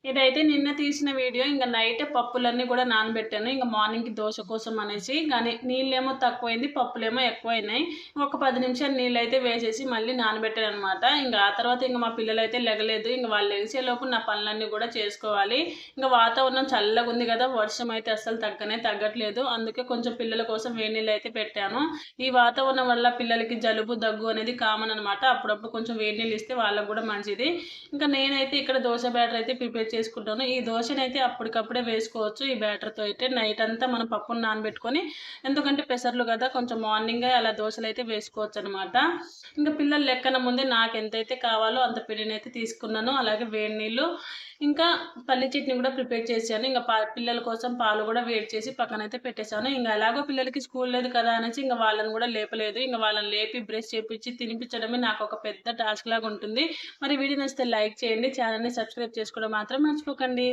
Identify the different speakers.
Speaker 1: ఇదైతే నిన్న తీసిన వీడియో. ఇంక నైట్ పప్పులన్నీ కూడా నానబెట్టాను. ఇంక మార్నింగ్‌కి దోస కోసం అనేసి. కానీ నీళ్ళేమో తక్కువైంది, పప్పులేమో ఎక్కువైనాయి. ఒక 10 నిమిషాలు నీళ్ళైతే వేసేసి మళ్ళీ నానబెట్టాననమాట. ఇంక ఆ తర్వాత ఇంక మా పిల్లలైతే లెగలేదు. ఇంక వాళ్ళు లెగిసేలోపు నా పనులన్నీ కూడా చేసుకోవాలి. ఇంక వాతావరణం చల్లగుంది కదా! వర్షం అయితే అస్సలు తగ్గట్లేదు. అందుకే కొంచెం పిల్లల కోసం వేడి నీళ్ళైతే పెట్టాను. ఈ వాతావరణం వల్ల పిల్లలకి జలుబు, దగ్గు అనేది కామన్ అనమాట. అప్పుడప్పుడు కొంచెం వేడి నీళ్ళు ఇస్తే వాళ్ళకి కూడా మంచిది. ఇంకా నేనైతే ఇక్కడ దోస బ్యాటర్ అయితే ప్రిపేర్ చేసుకుంటాను. ఈ దోసనైతే అప్పటికప్పుడే వేసుకోవచ్చు. ఈ బ్యాటర్‌తో అయితే నైట్ అంతా మనం పప్పును నానబెట్టుకొని, ఎందుకంటే పెసర్లు కదా కొంచెం మార్నింగే అలా దోసలైతే వేసుకోవచ్చనమాట. ఇంకా పిల్లలు లెక్కన ముందే నాకెంతైతే కావాలో అంత పిండినైతే తీసుకున్నాను. అలాగే వేడి నీళ్ళు, ఇంకా పల్లి చట్నీ కూడా ప్రిపేర్ చేశాను. ఇంక పిల్లల కోసం పాలు కూడా వేడి చేసి పక్కనైతే పెట్టేశాను. ఇంక ఎలాగో పిల్లలకి స్కూల్ లేదు కదా అనేసి ఇంక వాళ్ళని కూడా లేపలేదు. ఇంక వాళ్ళని లేపి బ్రష్ చేపించి తినిపించడమే నాకు ఒక పెద్ద టాస్క్ లాగా ఉంటుంది. మరి వీడియో నచ్చితే లైక్ చేయండి. ఛానల్‌ని సబ్స్క్రైబ్ చేసుకోవడం మాత్రం మర్చిపోకండి.